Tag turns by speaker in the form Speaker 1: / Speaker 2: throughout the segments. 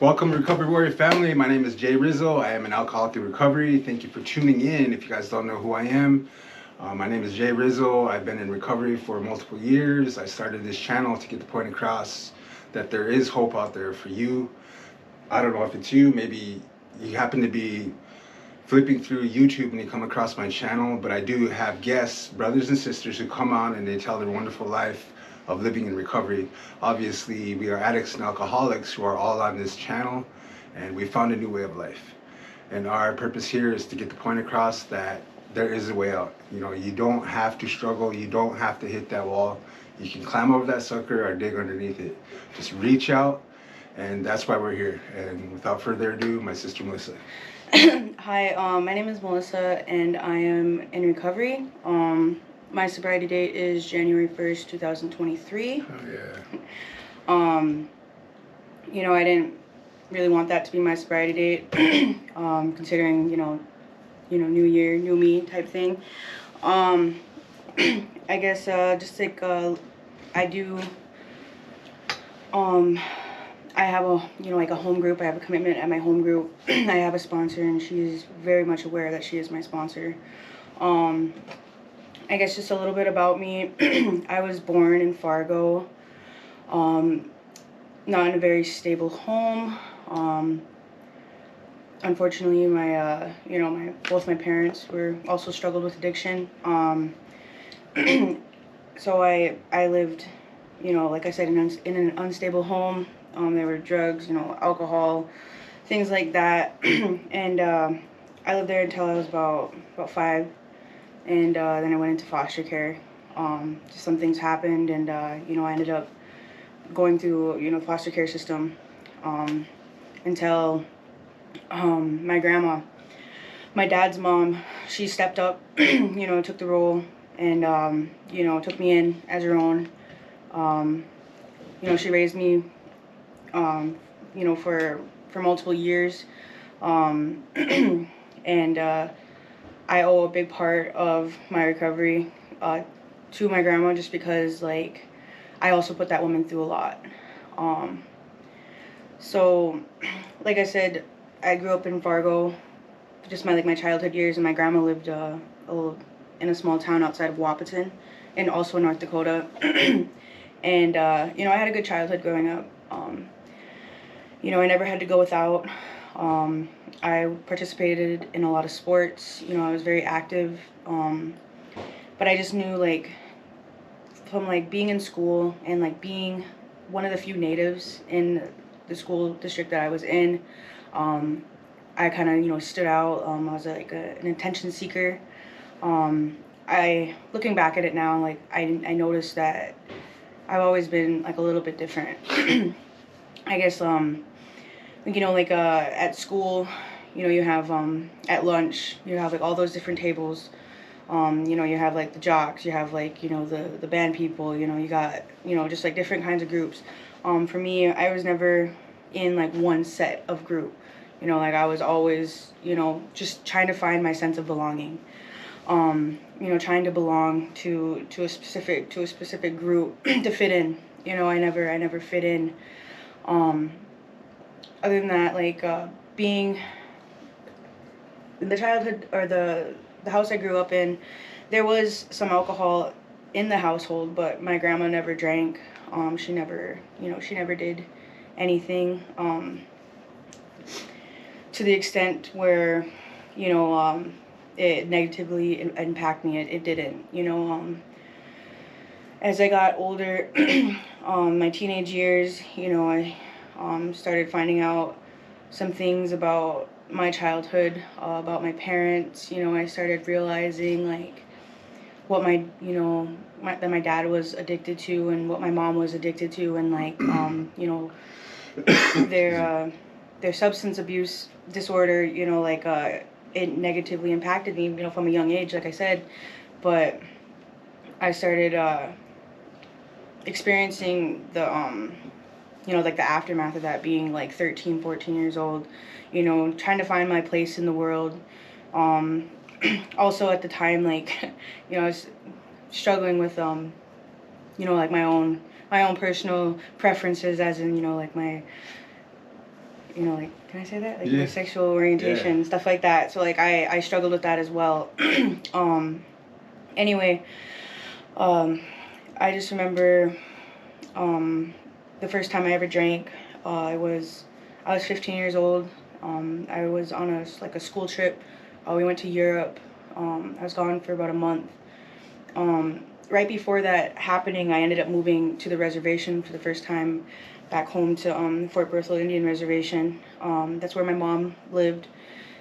Speaker 1: Welcome, Recovery Warrior family. My name is Jay Rizzo. I am an alcoholic in recovery. Thank you for tuning in. If you guys don't know who I am, my name is Jay Rizzo. I've been in recovery for multiple years. I started this channel to get the point across that there is hope out there for you. I don't know if it's you. Maybe you happen to be flipping through YouTube and you come across my channel, but I do have guests, brothers and sisters, who come on and they tell their wonderful life of living in recovery. Obviously, we are addicts and alcoholics who are all on this channel, and we found a new way of life. And our purpose here is to get the point across that there is a way out. You know, you don't have to struggle. You don't have to hit that wall. You can climb over that sucker or dig underneath it. Just reach out, and that's why we're here. And without further ado, my sister Melissa.
Speaker 2: Hi, my name is Melissa, and I am in recovery. My sobriety date is January 1st, 2023.
Speaker 1: Oh, yeah.
Speaker 2: I didn't really want that to be my sobriety date, considering, new year, new me type thing. I guess, just like, I do, I have a home group. I have a commitment at my home group. I have a sponsor, and she's very much aware that she is my sponsor. I guess just a little bit about me. I was born in Fargo, not in a very stable home. Unfortunately, both my parents also struggled with addiction. So I lived, like I said, in an unstable home. There were drugs, alcohol, things like that. And I lived there until I was about 5. And then I went into foster care. Some things happened, and I ended up going through foster care system until my grandma, my dad's mom, she stepped up, took the role, and took me in as her own. She raised me for multiple years, and I owe a big part of my recovery to my grandma, just because, like, I also put that woman through a lot. So, like I said, I grew up in Fargo, just my childhood years, and my grandma lived in a small town outside of Wapaton, and also in North Dakota. And I had a good childhood growing up. I never had to go without. I participated in a lot of sports. I was very active. But I just knew, from being in school and being one of the few natives in the school district that I was in, I kind of stood out. I was an attention seeker. Looking back at it now, I noticed that I've always been a little bit different. I guess at school, you have at lunch, you have all those different tables. You have the jocks, you have the band people, you got just different kinds of groups. For me, I was never in one set of group. I was always just trying to find my sense of belonging. Trying to belong to a specific group to fit in. I never fit in. Other than that, being in the childhood, or the house I grew up in, there was some alcohol in the household, but my grandma never drank. She never did anything to the extent where it negatively impacted me. It didn't. As I got older, my teenage years, I started finding out some things about my childhood, about my parents. I started realizing what that my dad was addicted to, and what my mom was addicted to, and their substance abuse disorder. It negatively impacted me, from a young age, like I said. But I started experiencing the the aftermath of that, being 13, 14 years old, trying to find my place in the world. Also at the time, I was struggling with, my own personal preferences, as in, like, can I say that? Like,
Speaker 1: Yeah.
Speaker 2: my sexual orientation,
Speaker 1: Yeah.
Speaker 2: stuff like that. So, like, I struggled with that as well. Anyway, I just remember, the first time I ever drank, I was 15 years old. I was on a school trip. We went to Europe. I was gone for about a month. Right before that happening, I ended up moving to the reservation for the first time, back home to Fort Berthold Indian Reservation. That's where my mom lived,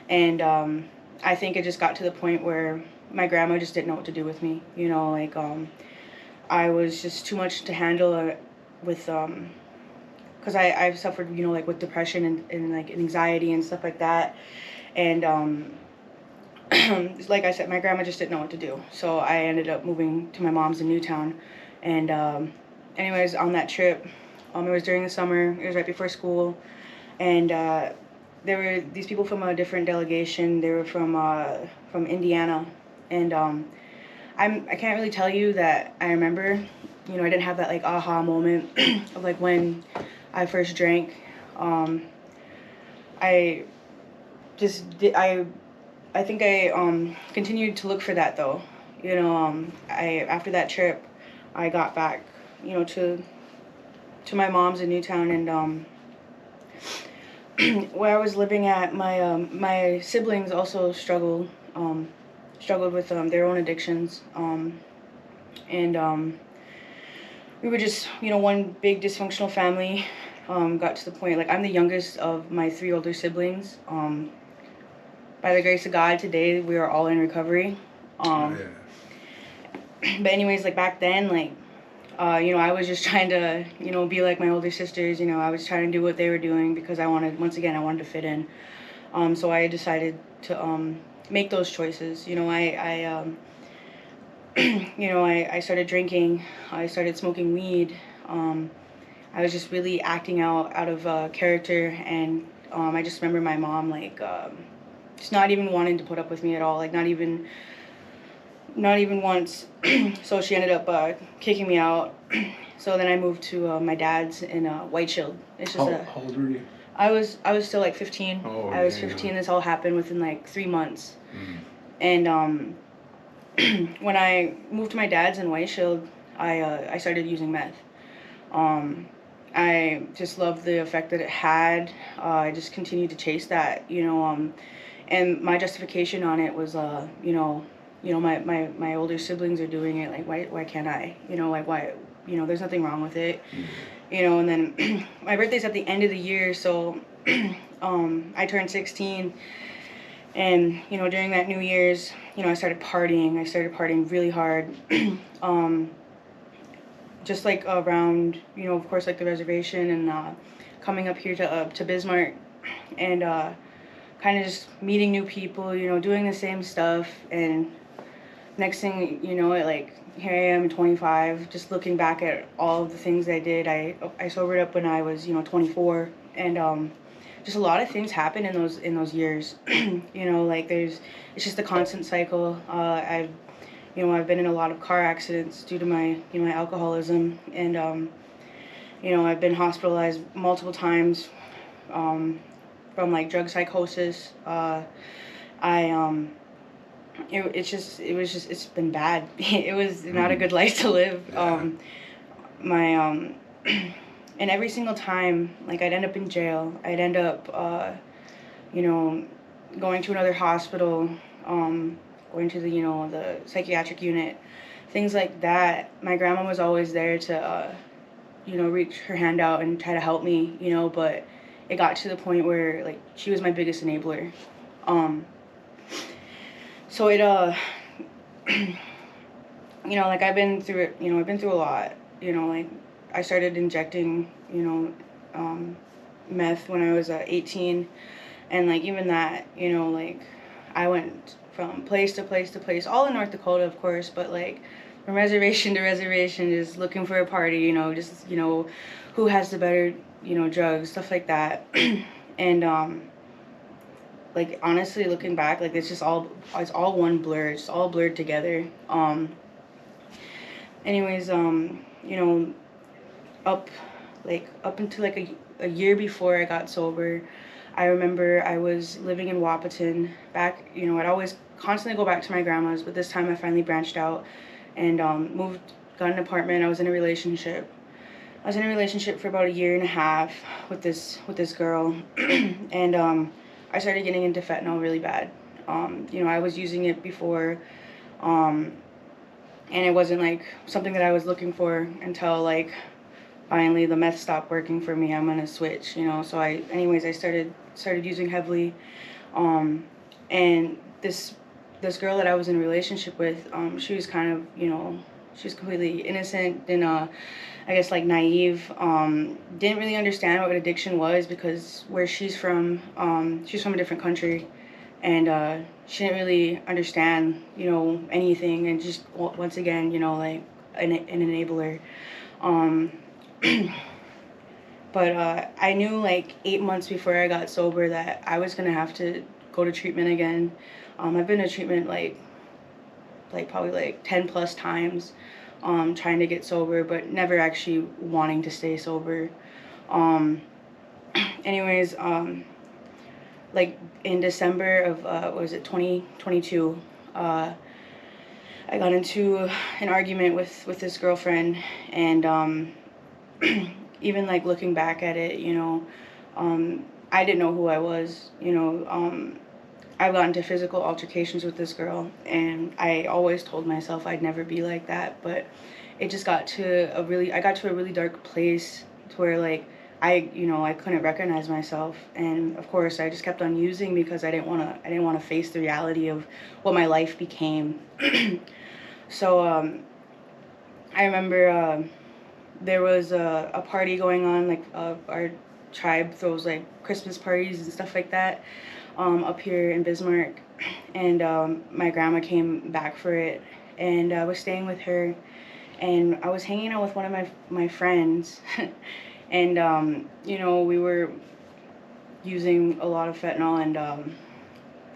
Speaker 2: and I think it just got to the point where my grandma just didn't know what to do with me. Like, I was just too much to handle with because I've suffered, like, with depression and like anxiety and stuff like that, and like I said, my grandma just didn't know what to do. So I ended up moving to my mom's in Newtown. And anyways, on that trip, it was during the summer. It was right before school. And there were these people from a different delegation. They were from Indiana. And I can't really tell you that I remember. I didn't have that, like, aha moment of, like, when I first drank. I just did. I think I continued to look for that, though. I after that trip, I got back, to my mom's in Newtown, and where I was living at, my siblings also struggled with their own addictions, and we were just, one big dysfunctional family. Got to the point, like, I'm the youngest of my 3 older siblings. By the grace of God, today we are all in recovery.
Speaker 1: Yeah.
Speaker 2: But anyways, like, back then, like, I was just trying to, be like my older sisters. I was trying to do what they were doing because I wanted to fit in. So I decided to make those choices. I started drinking. I started smoking weed. I was just really acting out of character, and I just remember my mom, like, just not even wanting to put up with me at all, like, not even once. So she ended up kicking me out. So then I moved to my dad's in White Shield. It's just
Speaker 1: how old were you?
Speaker 2: I was still, like, 15.
Speaker 1: Oh,
Speaker 2: I was
Speaker 1: yeah,
Speaker 2: 15.
Speaker 1: yeah.
Speaker 2: This all happened within, like, 3 months.
Speaker 1: Mm.
Speaker 2: And when I moved to my dad's in White Shield, I started using meth. I just loved the effect that it had. I just continued to chase that, and my justification on it was, my older siblings are doing it, like, why can't I? Like, why, there's nothing wrong with it. And then my birthday's at the end of the year, so I turned 16, and, during that New Year's, I started partying really hard. Just, like, around, of course, like, the reservation, and coming up here to Bismarck, and kind of just meeting new people, doing the same stuff. And next thing you know, like, here I am, 25, just looking back at all of the things I did. I sobered up when I was, 24, and just a lot of things happen in those years. Like, it's just a constant cycle. I've been in a lot of car accidents due to my my alcoholism, and I've been hospitalized multiple times from, like, drug psychosis. It's been bad. It was not a good life to live.
Speaker 1: Yeah.
Speaker 2: And every single time, like, I'd end up in jail. I'd end up, going to another hospital, going to the psychiatric unit, things like that. My grandma was always there to, reach her hand out and try to help me, but it got to the point where, like, she was my biggest enabler. So it, like, I've been through it, I've been through a lot, like, I started injecting, meth when I was 18, and, like, even that, like, I went from place to place to place, all in North Dakota, of course, but, like, from reservation to reservation, just looking for a party, just, who has the better, drugs, stuff like that. And, like, honestly, looking back, like, it's all one blur. It's all blurred together. Anyways, up into, like, a year before I got sober, I remember I was living in Wapaton. Back, I'd always constantly go back to my grandma's, but this time I finally branched out and got an apartment. I was in a relationship. I was in a relationship for about a year and a half with this girl, and I started getting into fentanyl really bad. I was using it before, and it wasn't like something that I was looking for until like finally the meth stopped working for me. I'm gonna switch, So I started using heavily, and this girl that I was in a relationship with, she was kind of, she was completely innocent and I guess like naive. Didn't really understand what addiction was because where she's from a different country, and she didn't really understand, anything, and just once again, like an enabler. But I knew like 8 months before I got sober that I was gonna have to go to treatment again. I've been to treatment like probably like 10 plus times, trying to get sober, but never actually wanting to stay sober. Anyways, like in December of what was it, 2022, I got into an argument with this girlfriend, and even like looking back at it, I didn't know who I was. I got into physical altercations with this girl, and I always told myself I'd never be like that, but it just got to a really dark place to where like I couldn't recognize myself, and of course I just kept on using because I didn't want to face the reality of what my life became. So I remember there was a party going on, like our tribe throws like Christmas parties and stuff like that, up here in Bismarck, and my grandma came back for it, and I was staying with her, and I was hanging out with one of my friends, and we were using a lot of fentanyl, and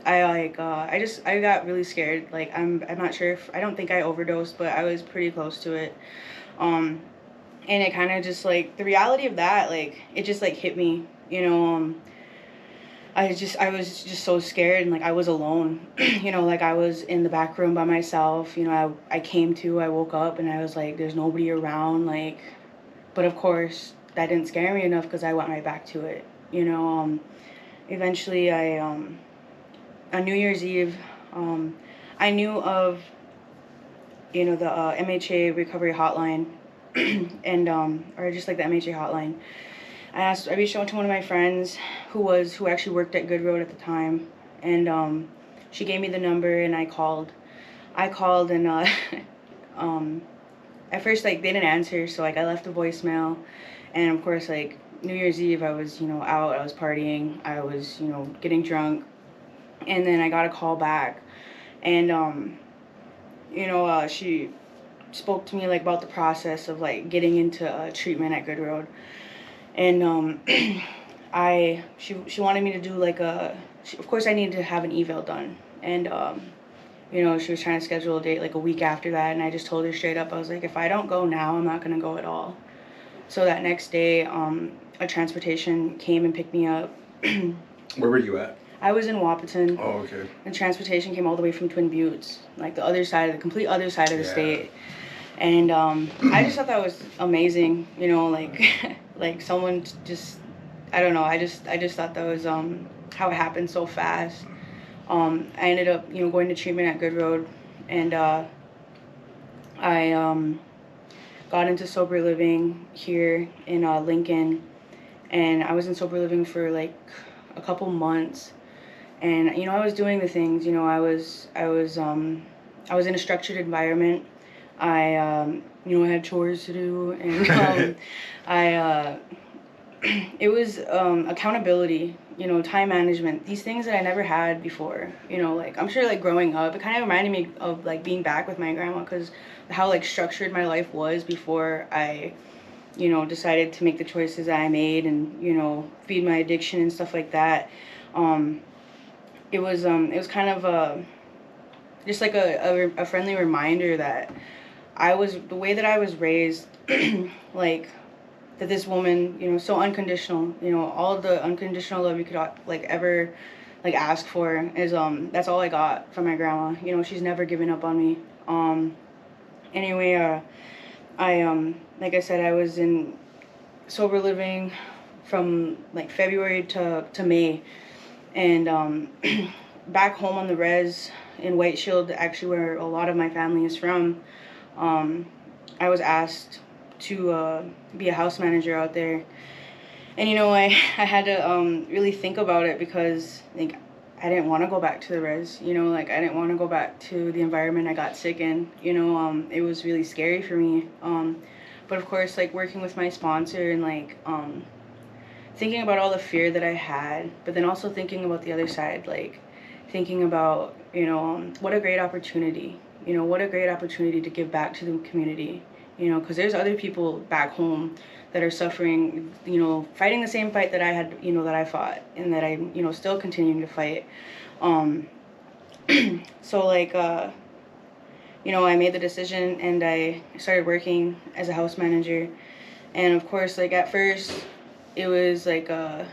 Speaker 2: I got really scared. Like I'm not sure if I don't think I overdosed, but I was pretty close to it. And it kind of just like the reality of that, like it just like hit me, I was just so scared, and like I was alone, like I was in the back room by myself, I woke up and I was like, there's nobody around, like, but of course that didn't scare me enough because I went right back to it, eventually on New Year's Eve, I knew of, the MHA recovery hotline, and or just like the MHA hotline. I reached out to one of my friends who actually worked at Good Road at the time, and she gave me the number, and I called, and at first like they didn't answer, so like I left a voicemail, and of course like New Year's Eve I was out, I was partying, I was getting drunk, and then I got a call back, and she spoke to me like about the process of like getting into treatment at Good Road, and she wanted me to do like of course I needed to have an eval done, and she was trying to schedule a date like a week after that, and I just told her straight up, I was like, if I don't go now, I'm not gonna go at all. So that next day, a transportation came and picked me up.
Speaker 1: Where were you at?
Speaker 2: I was in Wapaton.
Speaker 1: Oh, okay.
Speaker 2: And transportation came all the way from Twin Buttes, like the complete other side of the state. And I just thought that was amazing, like like someone just, I don't know, I just thought that was how it happened so fast. I ended up going to treatment at Good Road, and I got into sober living here in Lincoln, and I was in sober living for like a couple months, and I was doing the things, I was in a structured environment. I I had chores to do, and it was accountability, time management, these things that I never had before, like I'm sure like growing up, it kind of reminded me of like being back with my grandma, because how like structured my life was before I decided to make the choices that I made, and feed my addiction and stuff like that. It was kind of just like a friendly reminder that the way that I was raised, like that this woman, you know, so unconditional, you know, all the unconditional love you could like ever like ask for is that's all I got from my grandma. You know, she's never given up on me. Anyway, I like I said, I was in sober living from like February to May, and back home on the res in White Shield, actually where a lot of my family is from, I was asked to be a house manager out there. And you know, I had to really think about it because like I didn't want to go back to the res. You know, like I didn't want to go back to the environment I got sick in. You know, it was really scary for me. But of course, like working with my sponsor and like thinking about all the fear that I had, but then also thinking about the other side, like thinking about, you know, what a great opportunity. You know, what a great opportunity to give back to the community. You know, because there's other people back home that are suffering, you know, fighting the same fight that I had, you know, that I fought and that I'm, you know, still continuing to fight. So like, you know, I made the decision and I started working as a house manager. And of course, like at first, it was like I'm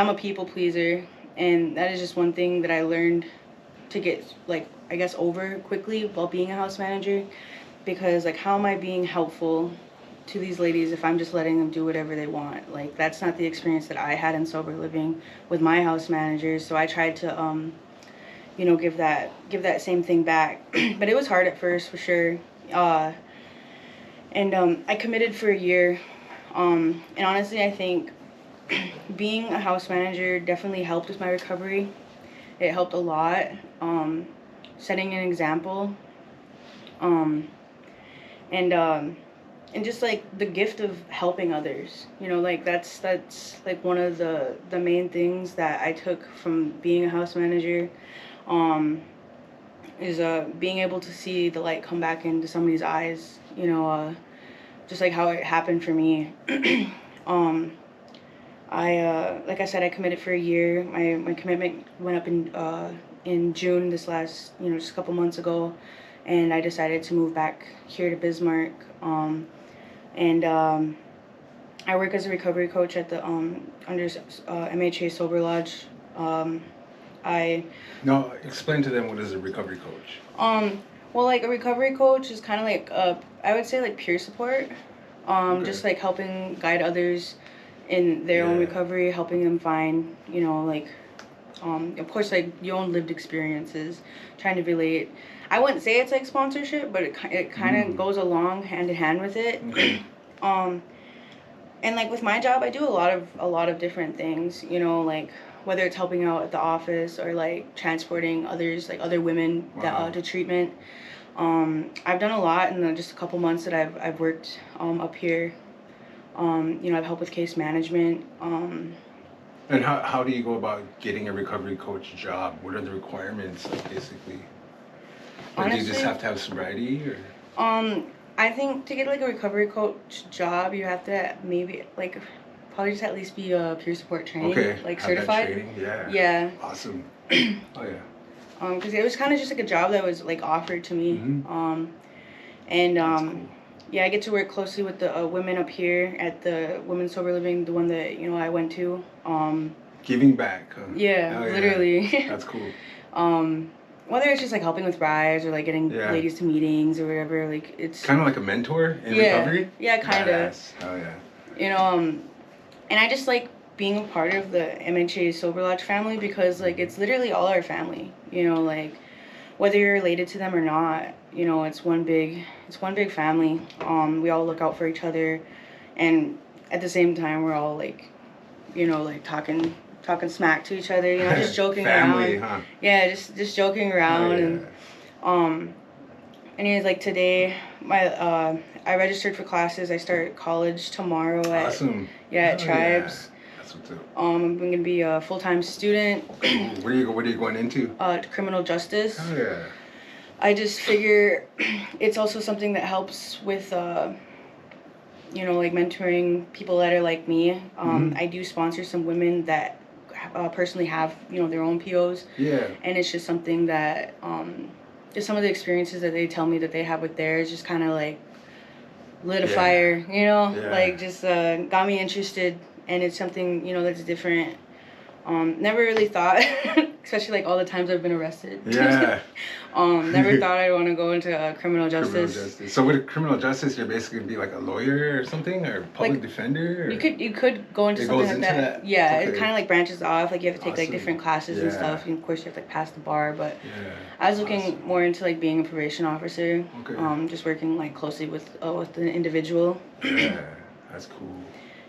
Speaker 2: a people pleaser, and that is just one thing that I learned to get like I guess over quickly while being a house manager, because like how am I being helpful to these ladies if I'm just letting them do whatever they want? Like that's not the experience that I had in sober living with my house managers. So I tried to you know, give that same thing back. But it was hard at first for sure. And I committed for a year. And honestly, I think being a house manager definitely helped with my recovery. It helped a lot. Setting an example. And just like the gift of helping others, you know, like that's like one of the main things that I took from being a house manager, is being able to see the light come back into somebody's eyes, you know, just like how it happened for me. I like I said, I committed for a year. My commitment went up in June this last, you know, just a couple months ago, and I decided to move back here to Bismarck. And I work as a recovery coach at the under MHA Sober Lodge.
Speaker 1: No, explain to them what is a recovery coach.
Speaker 2: Well, like a recovery coach is kind of like I would say like peer support. Okay. Just like helping guide others in their own recovery, helping them find, you know, like of course like your own lived experiences, trying to relate. I wouldn't say it's like sponsorship, but it kind of goes along hand in hand with it. Okay. And like with my job, I do a lot of different things, you know, like whether it's helping out at the office or like transporting others, like other women to treatment. I've done a lot in just a couple months that I've worked up here. You know, I've helped with case management.
Speaker 1: And how do you go about getting a recovery coach job? What are the requirements, like, basically? Like, honestly, do you just have to have sobriety, or?
Speaker 2: I think to get like a recovery coach job, you have to maybe like probably just at least be a peer support trained, like have certified. That training? Yeah. Yeah. Awesome. Oh yeah. Because it was kind of just like a job that was like offered to me. Mm-hmm. Cool. Yeah, I get to work closely with the women up here at the Women's Sober Living, the one that, you know, I went to.
Speaker 1: Giving back. Huh?
Speaker 2: Yeah, literally.
Speaker 1: That's cool.
Speaker 2: Whether it's just like helping with rides or like getting ladies to meetings or whatever, like it's
Speaker 1: kind of like a mentor in recovery.
Speaker 2: Yeah, kind of.
Speaker 1: Oh yeah.
Speaker 2: You know, and I just like being a part of the MHA Sober Lodge family because like it's literally all our family. You know, like whether you're related to them or not, you know, it's one big family. We all look out for each other, and at the same time we're all like, you know, like talking smack to each other, you know, just joking
Speaker 1: family,
Speaker 2: around.
Speaker 1: Huh?
Speaker 2: Yeah, just joking around. And anyways, like today I registered for classes. I start college tomorrow at Tribes.
Speaker 1: Yeah. That's what's up.
Speaker 2: I'm gonna be a full-time student.
Speaker 1: What are you going into?
Speaker 2: Criminal justice.
Speaker 1: Oh yeah.
Speaker 2: I just figure it's also something that helps with you know, like mentoring people that are like me. I do sponsor some women that personally have, you know, their own POs. Yeah. And it's just something that just some of the experiences that they tell me that they have with theirs just kind of like lit a fire, you know,
Speaker 1: Yeah.
Speaker 2: like just got me interested, and it's something, you know, that's different. Never really thought, especially like all the times I've been arrested.
Speaker 1: Yeah.
Speaker 2: Never thought I'd want to go into criminal justice.
Speaker 1: Criminal justice. So with criminal justice, you're basically gonna be like a lawyer or something, or public defender. Or?
Speaker 2: You could go into
Speaker 1: It
Speaker 2: something
Speaker 1: goes
Speaker 2: like
Speaker 1: into that?
Speaker 2: Yeah,
Speaker 1: Okay.
Speaker 2: it kind of like branches off. Like you have to take like
Speaker 1: Awesome.
Speaker 2: different classes and
Speaker 1: Yeah.
Speaker 2: stuff. And of course you have to like pass the bar. But
Speaker 1: Yeah.
Speaker 2: I was looking
Speaker 1: Awesome.
Speaker 2: more into like being a probation officer.
Speaker 1: Okay.
Speaker 2: Just working like closely with an individual.
Speaker 1: Yeah, that's cool.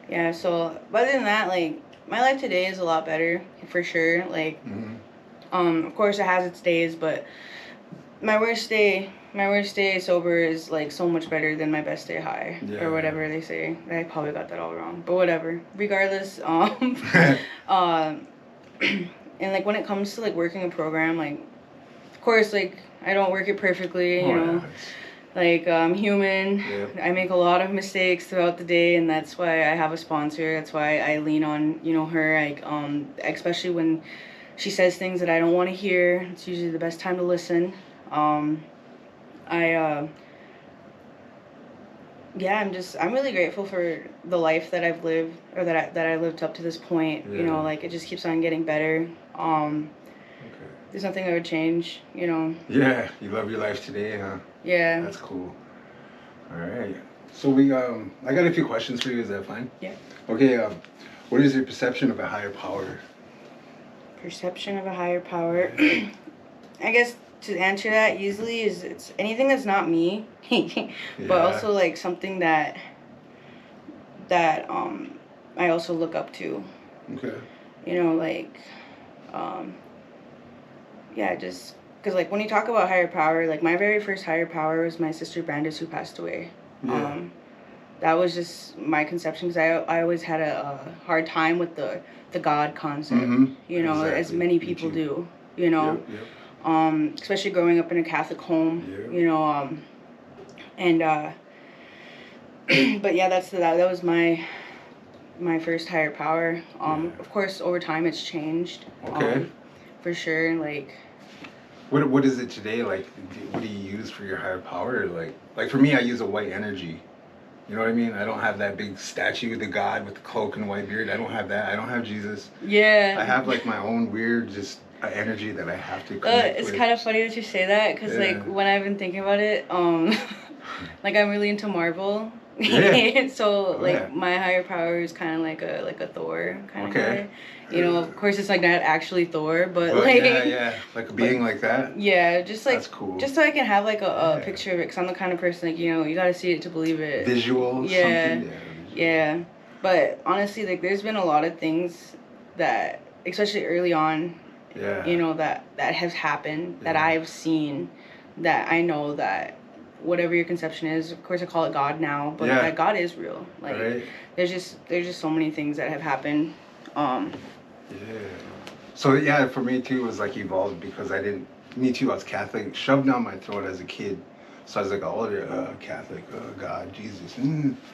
Speaker 2: Yeah. So, but other than that, like my life today is a lot better for sure. Like, of course it has its days, but my worst day sober is like so much better than my best day high, or whatever they say. I probably got that all wrong, but whatever. Regardless, and like when it comes to like working a program, like of course like I don't work it perfectly, you know.
Speaker 1: Yeah.
Speaker 2: Like I'm human.
Speaker 1: Yep.
Speaker 2: I make a lot of mistakes throughout the day, and that's why I have a sponsor. That's why I lean on, you know, her. Like especially when she says things that I don't want to hear. It's usually the best time to listen. I'm really grateful for the life that I've lived, or that I lived up to this point.
Speaker 1: Yeah.
Speaker 2: You know, like it just keeps on getting better.
Speaker 1: Okay.
Speaker 2: There's nothing I would change, you know.
Speaker 1: Yeah, you love your life today, huh?
Speaker 2: Yeah.
Speaker 1: That's cool. All right. So I got a few questions for you. Is that fine?
Speaker 2: Yeah.
Speaker 1: Okay. What is your perception of a higher power?
Speaker 2: Perception of a higher power. I guess to answer that easily is it's anything that's not me, but also like something that I also look up to.
Speaker 1: Okay.
Speaker 2: You know, like just because like when you talk about higher power, like my very first higher power was my sister Brandis, who passed away.
Speaker 1: Yeah.
Speaker 2: That was just my conception, because I always had a hard time with the God concept. You know,
Speaker 1: Exactly.
Speaker 2: as many people do. You know.
Speaker 1: Yep.
Speaker 2: Especially growing up in a Catholic home.
Speaker 1: Yep.
Speaker 2: You know, but yeah, that was my first higher power. Of course, over time it's changed.
Speaker 1: Okay.
Speaker 2: For sure, like.
Speaker 1: What is it today? Like, what do you use for your higher power? Like for me, I use a white energy. You know what I mean? I don't have that big statue of the God with the cloak and white beard. I don't have that. I don't have Jesus.
Speaker 2: Yeah.
Speaker 1: I have like my own weird just energy that I have to connect
Speaker 2: it's
Speaker 1: with.
Speaker 2: kind of funny that you say that, because like when I've been thinking about it, like I'm really into Marvel.
Speaker 1: Yeah.
Speaker 2: So my higher power is kind of like a Thor kind of guy. You know, of course it's like not actually Thor, but like
Speaker 1: like a being like that.
Speaker 2: Yeah, just like
Speaker 1: that's cool.
Speaker 2: Just so I can have like a picture of it, because I'm the kind of person, like, you know, you gotta see it to believe it.
Speaker 1: Visual.
Speaker 2: Yeah.
Speaker 1: Something.
Speaker 2: Yeah. But honestly, like there's been a lot of things that, especially early on, you know, that has happened, that I've seen, that I know that whatever your conception is, of course I call it God now, but that God is real. Like there's just so many things that have happened.
Speaker 1: So for me too, it was like evolved, because me too, I was Catholic, shoved down my throat as a kid. So as I got older, Catholic, God, Jesus. So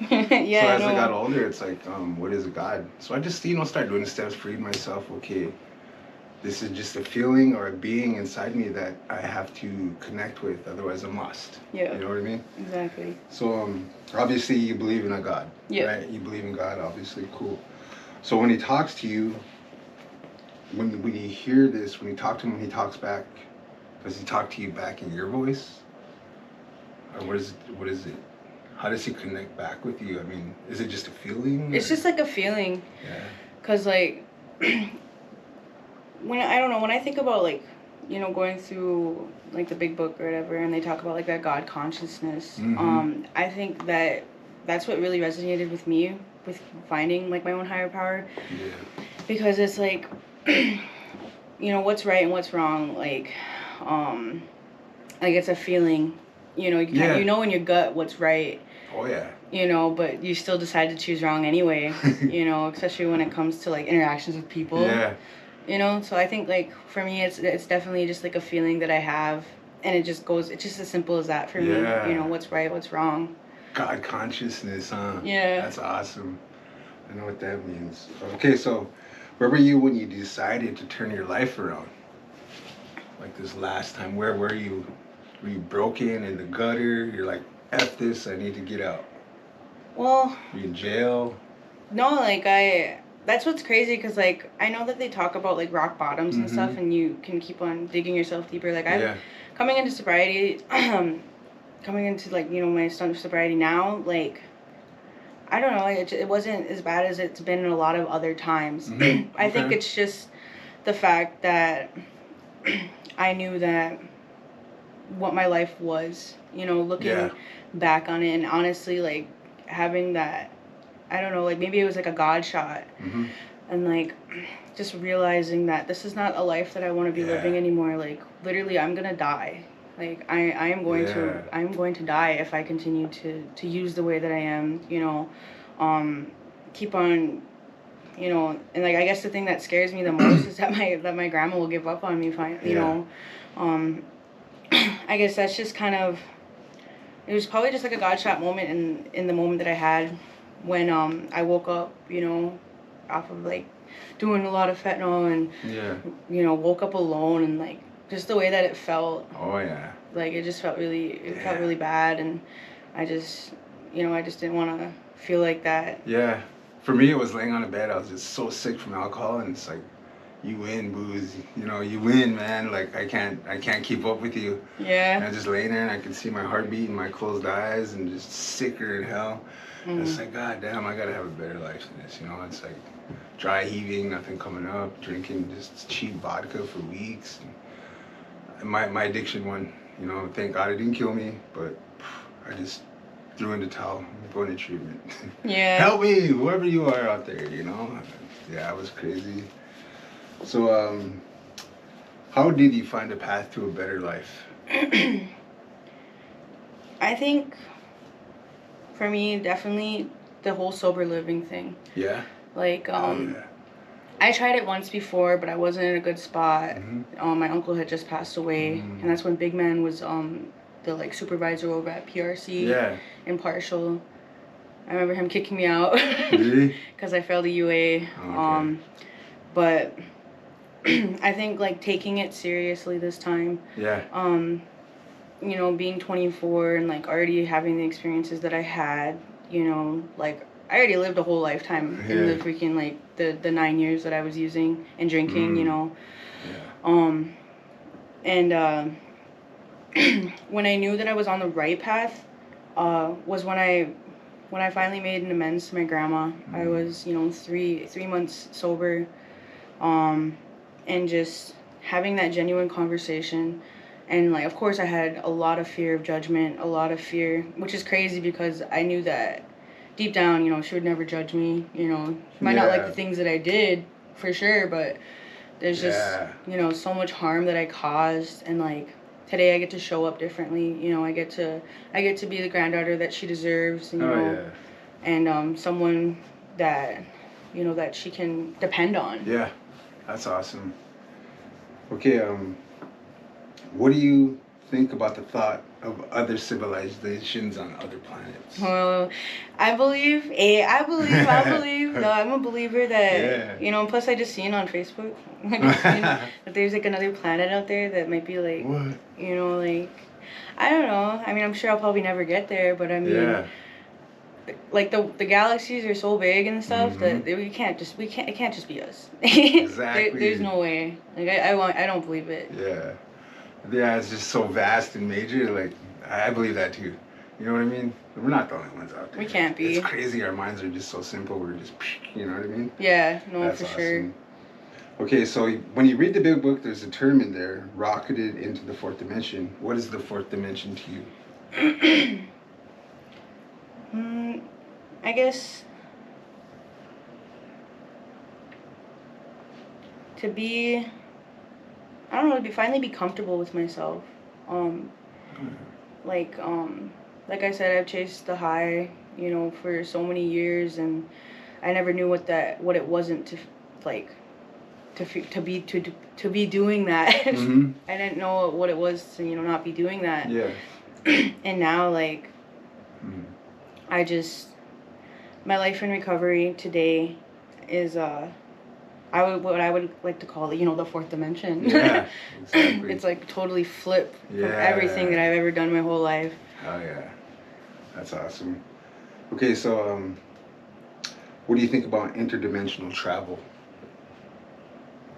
Speaker 1: as I got older, it's like, what is God? So I just, start doing the steps, freed myself. Okay, this is just a feeling or a being inside me that I have to connect with, otherwise I'm lost.
Speaker 2: Yeah.
Speaker 1: You know what I mean?
Speaker 2: Exactly.
Speaker 1: So obviously you believe in a God, right? You believe in God, obviously, cool. So when he talks to you, when you hear this, when you talk to him, when he talks back, does he talk to you back in your voice? Or what is it? How does he connect back with you? I mean, is it just a feeling?
Speaker 2: It's just like a feeling.
Speaker 1: Yeah.
Speaker 2: Cause like, when I think about like, you know, going through like the big book or whatever, and they talk about like that God consciousness, I think that that's what really resonated with me, with finding like my own higher power.
Speaker 1: Yeah.
Speaker 2: Because it's like, you know, what's right and what's wrong, like it's a feeling. You know, you know in your gut what's right.
Speaker 1: Oh yeah.
Speaker 2: You know, but you still decide to choose wrong anyway. You know, especially when it comes to like interactions with people.
Speaker 1: Yeah.
Speaker 2: You know, so I think like for me, it's definitely just like a feeling that I have, and it's just as simple as that for me. You know, what's right, what's wrong.
Speaker 1: God consciousness, huh?
Speaker 2: Yeah.
Speaker 1: That's awesome. I know what that means. Okay, so where were you when you decided to turn your life around? Like this last time, where were you? Were you broken in the gutter? You're like, F this, I need to get out.
Speaker 2: Well,
Speaker 1: Were you in jail?
Speaker 2: no, like that's what's crazy because like I know that they talk about like rock bottoms and stuff, and you can keep on digging yourself deeper. Like I'm coming into sobriety, coming into like my stunt of sobriety now. Like I don't know, it wasn't as bad as it's been in a lot of other times. I think it's just the fact that I knew that what my life was. Looking back on it, and honestly, like having that. I don't know, like maybe it was like a God shot. And like just realizing that this is not a life that I want to be living anymore. Like literally I'm gonna die. Like I am going to die if I continue to use the way that I am, keep on, and like I guess the thing that scares me the most is that my grandma will give up on me I guess that's just kind of, it was probably just like a God shot moment in the moment that I had when I woke up, off of like doing a lot of fentanyl and woke up alone, and like just the way that it felt.
Speaker 1: Oh yeah.
Speaker 2: Like it just felt felt really bad, and I just I just didn't want to feel like that.
Speaker 1: Yeah. For me, it was laying on the bed. I was just so sick from alcohol, and it's like, you win, booze. You win, man. Like I can't keep up with you.
Speaker 2: Yeah.
Speaker 1: And I just laying there, and I could see my heartbeat in my closed eyes, and just sicker than hell. And it's like, God damn, I gotta have a better life than this. It's like dry heaving, nothing coming up, drinking just cheap vodka for weeks. And my addiction won. Thank God it didn't kill me, but I just threw in the towel. I'm going to treatment.
Speaker 2: Yeah.
Speaker 1: Help me, whoever you are out there. Yeah, I was crazy. So, how did you find a path to a better life?
Speaker 2: I think, for me, definitely the whole sober living thing.
Speaker 1: Yeah?
Speaker 2: Like, I tried it once before, but I wasn't in a good spot. My uncle had just passed away, and that's when Big Man was the like supervisor over at PRC.
Speaker 1: Yeah.
Speaker 2: Impartial. I remember him kicking me out.
Speaker 1: Really?
Speaker 2: Because I failed the UA.
Speaker 1: Oh, okay.
Speaker 2: But I think like taking it seriously this time.
Speaker 1: Yeah.
Speaker 2: Being 24 and like already having the experiences that I had, like I already lived a whole lifetime in the freaking like the 9 years that I was using and drinking, and when I knew that I was on the right path, was when I finally made an amends to my grandma. I was 3 months sober, and just having that genuine conversation. And, like, of course, I had a lot of fear of judgment, a lot of fear, which is crazy because I knew that deep down, she would never judge me. She might not like the things that I did, for sure, but there's just, so much harm that I caused. And, like, today I get to show up differently. I get to be the granddaughter that she deserves, and someone that, that she can depend on.
Speaker 1: Yeah, that's awesome. Okay, what do you think about the thought of other civilizations on other planets?
Speaker 2: Well, I believe. No, I'm a believer that, plus I just seen on Facebook, that there's like another planet out there that might be like,
Speaker 1: what?
Speaker 2: Like, I don't know. I mean, I'm sure I'll probably never get there, but I mean, like the galaxies are so big and stuff that it can't just be us.
Speaker 1: Exactly.
Speaker 2: There's no way. Like I don't believe it.
Speaker 1: Yeah. Yeah, it's just so vast and major. Like, I believe that too. You know what I mean? We're not the only ones out there.
Speaker 2: We can't be.
Speaker 1: It's crazy. Our minds are just so simple. We're just, you know what I mean?
Speaker 2: Yeah, no,
Speaker 1: That's
Speaker 2: for
Speaker 1: awesome.
Speaker 2: sure.
Speaker 1: Okay, so when you read the big book, there's a term in there, rocketed into the fourth dimension. What is the fourth dimension to you?
Speaker 2: I guess to be, I don't know, to finally be comfortable with myself. Like I said, I've chased the high, for so many years, and I never knew what it wasn't to be doing that. I didn't know what it was to not be doing that.
Speaker 1: Yeah.
Speaker 2: And now, like, I just, my life in recovery today is what I would like to call the fourth dimension.
Speaker 1: Yeah, exactly.
Speaker 2: It's like totally flip from everything that I've ever done my whole life.
Speaker 1: Oh yeah, that's awesome. Okay, so what do you think about interdimensional travel?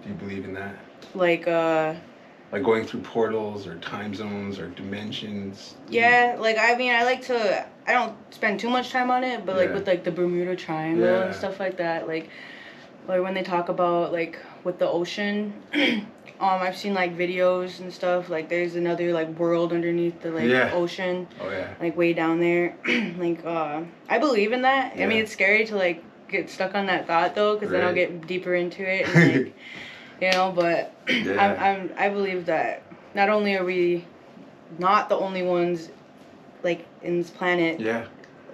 Speaker 1: Do you believe in that?
Speaker 2: Like,
Speaker 1: Like going through portals or time zones or dimensions?
Speaker 2: yeah, like, I mean, I don't spend too much time on it, but, like,
Speaker 1: Yeah.
Speaker 2: with, like, the Bermuda Triangle
Speaker 1: Yeah.
Speaker 2: and stuff like that, like when they talk about, like, with the ocean, I've seen, like, videos and stuff, like, there's another, like, world underneath the, like,
Speaker 1: Yeah.
Speaker 2: ocean,
Speaker 1: Oh yeah.
Speaker 2: like, way down there, like, I believe in that. I mean,
Speaker 1: Yeah.
Speaker 2: it's scary to, like, get stuck on that thought, though, because then I'll
Speaker 1: Right.
Speaker 2: get deeper into it, and, like, you know, but
Speaker 1: Yeah.
Speaker 2: I believe that not only are we not the only ones, like, in this planet,
Speaker 1: Yeah.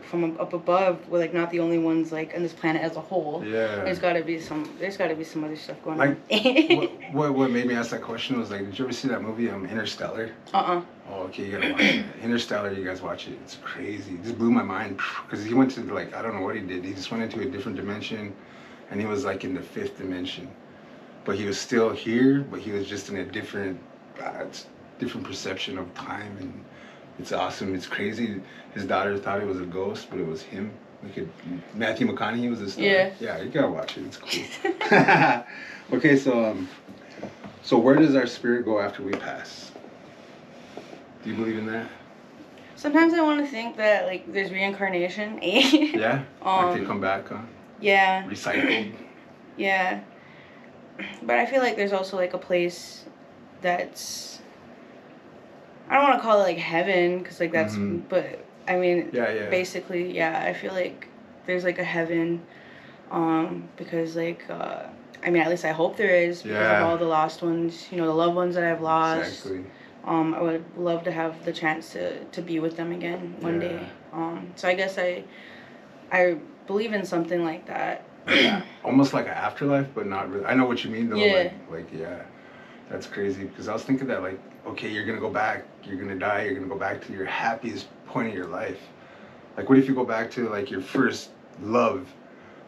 Speaker 2: from up above, we're, like, not the only ones, like, on this planet as a whole.
Speaker 1: Yeah.
Speaker 2: There's gotta be some other stuff going
Speaker 1: Like,
Speaker 2: on.
Speaker 1: what made me ask that question was like, did you ever see that movie Interstellar?
Speaker 2: Uh-uh.
Speaker 1: Oh, okay, you gotta watch it. Interstellar, you guys watch it. It's crazy. It just blew my mind because he went to, like, I don't know what he did. He just went into a different dimension, and he was like in the fifth dimension, but he was still here, but he was just in a different, different perception of time, and it's awesome. It's crazy. His daughter thought it was a ghost, but it was him. Matthew McConaughey was the star.
Speaker 2: Yeah.
Speaker 1: Yeah, you gotta watch it. It's cool. Okay, so where does our spirit go after we pass? Do you believe in that?
Speaker 2: Sometimes I want to think that, like, there's reincarnation.
Speaker 1: Yeah? Like they come back, huh?
Speaker 2: Yeah.
Speaker 1: Recycled?
Speaker 2: Yeah. But I feel like there's also, like, a place that's, I don't want to call it, like, heaven, because, like, that's, but, I mean,
Speaker 1: Yeah.
Speaker 2: basically, yeah, I feel like there's, like, a heaven, because, like, I mean, at least I hope there is, because of all the lost ones, you know, the loved ones that I've lost.
Speaker 1: Exactly.
Speaker 2: I would love to have the chance to be with them again one day. So I guess I believe in something like that.
Speaker 1: Yeah. Almost like an afterlife, but not really. I know what you mean, though.
Speaker 2: Yeah.
Speaker 1: Like, yeah. That's crazy, because I was thinking that, like, okay, you're gonna go back, you're gonna die, you're gonna go back to your happiest point of your life. Like, what if you go back to, like, your first love,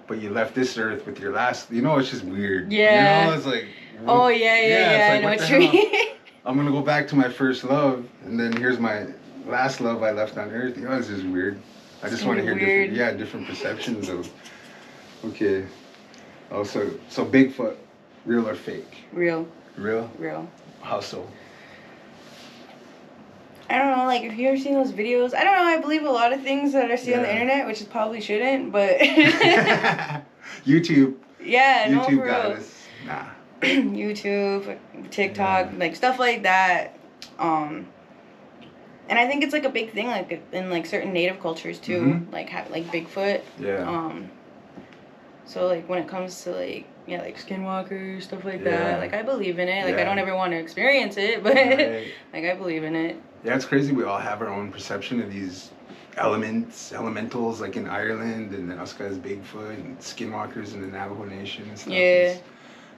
Speaker 1: but you left this earth with your last, you know, it's just weird.
Speaker 2: Yeah.
Speaker 1: You know, it's like,
Speaker 2: Oh, yeah,
Speaker 1: it's like,
Speaker 2: I know
Speaker 1: what
Speaker 2: what
Speaker 1: the
Speaker 2: you
Speaker 1: hell?
Speaker 2: mean.
Speaker 1: I'm gonna go back to my first love, and then here's my last love I left on earth. You know, it's just weird. I just want to hear different perceptions of, okay. Oh, so Bigfoot, real or fake?
Speaker 2: Real.
Speaker 1: Real?
Speaker 2: Real.
Speaker 1: How so?
Speaker 2: I don't know, like, if you ever seen those videos, I don't know, I believe a lot of things that I see on the internet, which is probably shouldn't, but...
Speaker 1: YouTube.
Speaker 2: Yeah, no,
Speaker 1: YouTube
Speaker 2: for
Speaker 1: got
Speaker 2: real.
Speaker 1: us. Nah.
Speaker 2: YouTube, TikTok, like, stuff like that. And I think it's, like, a big thing, like, in, like, certain native cultures, too. Like, Bigfoot.
Speaker 1: Yeah.
Speaker 2: So, like, when it comes to, like, yeah, like, skinwalkers, stuff like that, like, I believe in it. Like, I don't ever want to experience it, but, like, I believe in it.
Speaker 1: Yeah, it's crazy. We all have our own perception of these elementals, like in Ireland, and then us guys, Bigfoot, and skinwalkers in the Navajo Nation and stuff.
Speaker 2: Yeah.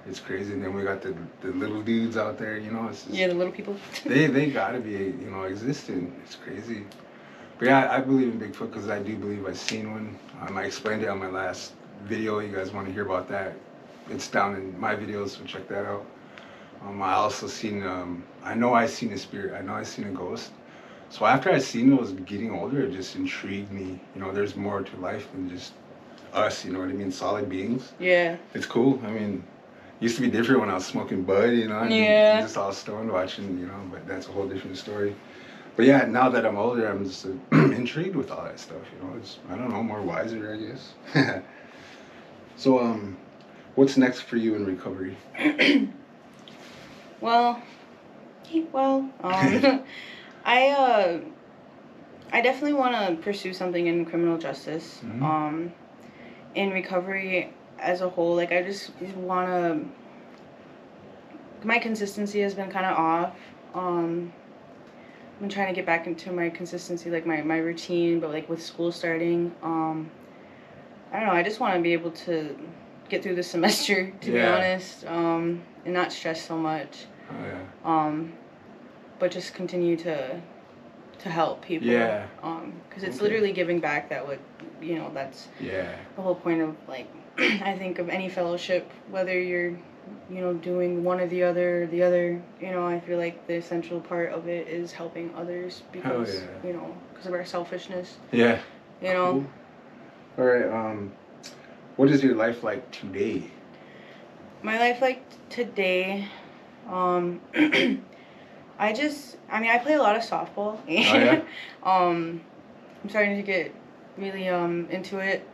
Speaker 1: It's crazy. And then we got the little dudes out there, you know. It's just,
Speaker 2: Yeah, the little people.
Speaker 1: they gotta be, you know, existing. It's crazy. But yeah, I believe in Bigfoot because I do believe I've seen one. I explained it on my last video. You guys want to hear about that? It's down in my videos, so check that out. I also seen, I know I seen a spirit. I know I seen a ghost. So after I seen those getting older, it just intrigued me. You know, there's more to life than just us, you know what I mean? Solid beings.
Speaker 2: Yeah.
Speaker 1: It's cool. I mean, it used to be different when I was smoking bud, you know?
Speaker 2: Yeah.
Speaker 1: Just all stoned watching, you know, but that's a whole different story. But yeah, now that I'm older, I'm just intrigued with all that stuff, you know? It's, I don't know, more wiser, I guess. So, what's next for you in recovery?
Speaker 2: Well, I definitely want to pursue something in criminal justice. In recovery as a whole, like, I just want to. My consistency has been kind of off. I've been trying to get back into my consistency, like my routine, but like with school starting, I don't know. I just want to be able to get through the semester, to be honest, and not stress so much.
Speaker 1: Oh, yeah.
Speaker 2: But just continue to help people.
Speaker 1: Yeah.
Speaker 2: Because it's literally giving back that would, you know, that's the whole point of, like, I think of any fellowship, whether you're, you know, doing one or the other, you know, I feel like the essential part of it is helping others because, you know, because of our selfishness.
Speaker 1: Yeah.
Speaker 2: You know?
Speaker 1: All right. What is your life like today?
Speaker 2: My life like today, I I play a lot of softball.
Speaker 1: Oh yeah.
Speaker 2: I'm starting to get really into it.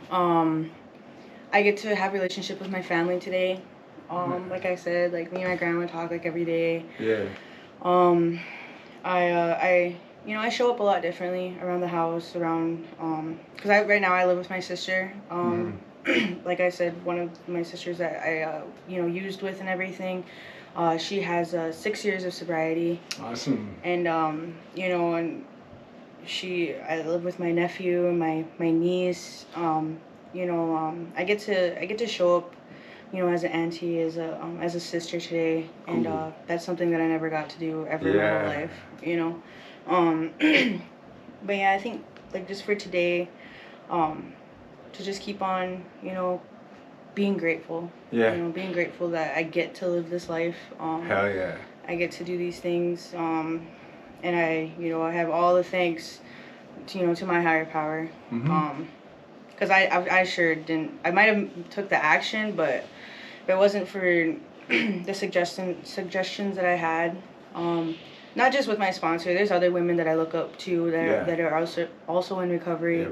Speaker 2: Um, I get to have a relationship with my family today. Like I said, like me and my grandma talk like every day.
Speaker 1: Yeah.
Speaker 2: Um, I I show up a lot differently around the house, around because I right now I live with my sister. Like I said, one of my sisters that I used with and everything. She has 6 years of sobriety.
Speaker 1: Awesome.
Speaker 2: And and I live with my nephew and my niece. I get to show up, as an auntie, as a sister today, and
Speaker 1: Cool.
Speaker 2: that's something that I never got to do ever in my whole
Speaker 1: Yeah.
Speaker 2: life. Um, but yeah, I think like just for today, to just keep on, being grateful.
Speaker 1: Yeah.
Speaker 2: Being grateful that I get to live this life.
Speaker 1: Hell yeah.
Speaker 2: I get to do these things. And I have all the thanks to my higher power. Because I sure didn't. I might have took the action, but if it wasn't for the suggestions that I had, not just with my sponsor. There's other women that I look up to that are also in recovery,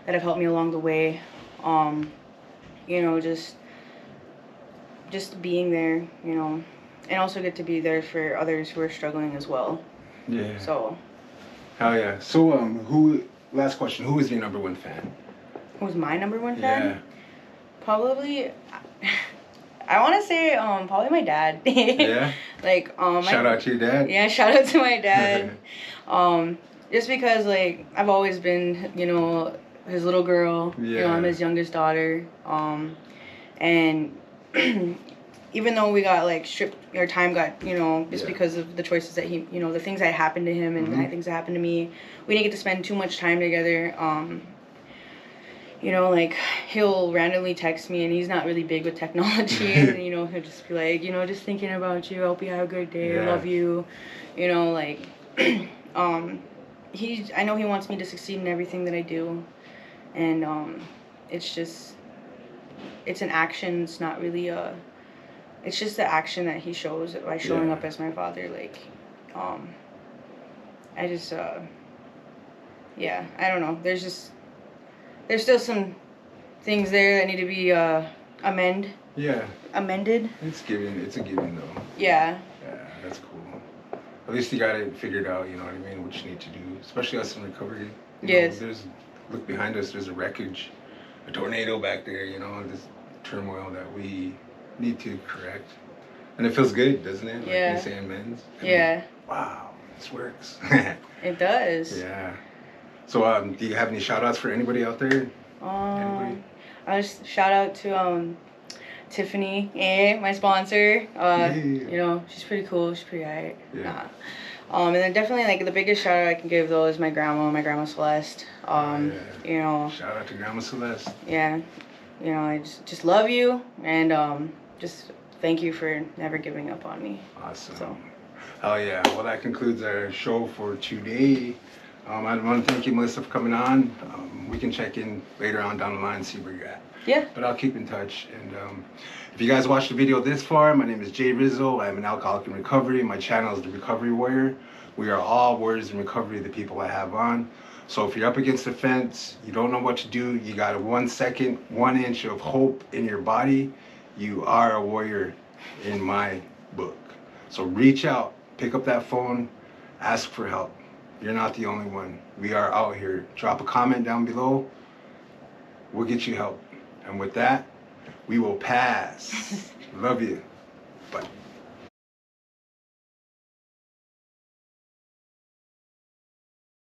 Speaker 2: that have helped me along the way. Just being there, and also get to be there for others who are struggling as well.
Speaker 1: Yeah.
Speaker 2: So.
Speaker 1: Hell yeah. So who? Last question. Who is your number one fan?
Speaker 2: Who's my number one fan?
Speaker 1: Yeah.
Speaker 2: Probably. I want to say probably my dad.
Speaker 1: Yeah.
Speaker 2: Like
Speaker 1: Shout out to your dad.
Speaker 2: Yeah, shout out to my dad. Just because like I've always been his little girl.
Speaker 1: Yeah.
Speaker 2: I'm his youngest daughter. And even though we got like stripped, our time got just because of the choices that he the things that happened to him and the things that happened to me, we didn't get to spend too much time together. Like he'll randomly text me and he's not really big with technology and he'll just be like, just thinking about you, hope you have a good day, I love you, like I know he wants me to succeed in everything that I do, and it's an action. It's not really it's just the action that he shows by showing up as my father. Like I just I don't know, there's still some things there that need to be amended.
Speaker 1: It's a given though.
Speaker 2: Yeah,
Speaker 1: that's cool. At least you got it figured out, you know what I mean, what you need to do, especially us in recovery.
Speaker 2: Yes.
Speaker 1: Look behind us, there's a wreckage, a tornado back there, this turmoil that we need to correct. And it feels good, doesn't it? Like they say amends. Wow, this works.
Speaker 2: It does.
Speaker 1: Yeah. So do you have any shout outs for anybody out there?
Speaker 2: I just shout out to Tiffany, my sponsor. She's pretty cool. She's pretty alright.
Speaker 1: Yeah.
Speaker 2: And then definitely like the biggest shout out I can give though is my grandma Celeste.
Speaker 1: Shout out to Grandma Celeste.
Speaker 2: Yeah. I just love you and just thank you for never giving up on me.
Speaker 1: Awesome.
Speaker 2: So.
Speaker 1: Oh yeah. Well, that concludes our show for today. I want to thank you, Melissa, for coming on. We can check in later on down the line and see where you're at.
Speaker 2: Yeah.
Speaker 1: But I'll keep in touch. And if you guys watched the video this far, my name is Jay Rizzo. I'm an alcoholic in recovery. My channel is The Recovery Warrior. We are all warriors in recovery, the people I have on. So if you're up against the fence, you don't know what to do, you got a 1 second, 1 inch of hope in your body, you are a warrior in my book. So reach out, pick up that phone, ask for help. You're not the only one. We are out here. Drop a comment down below. We'll get you help. And with that, we will pass. Love you. Bye.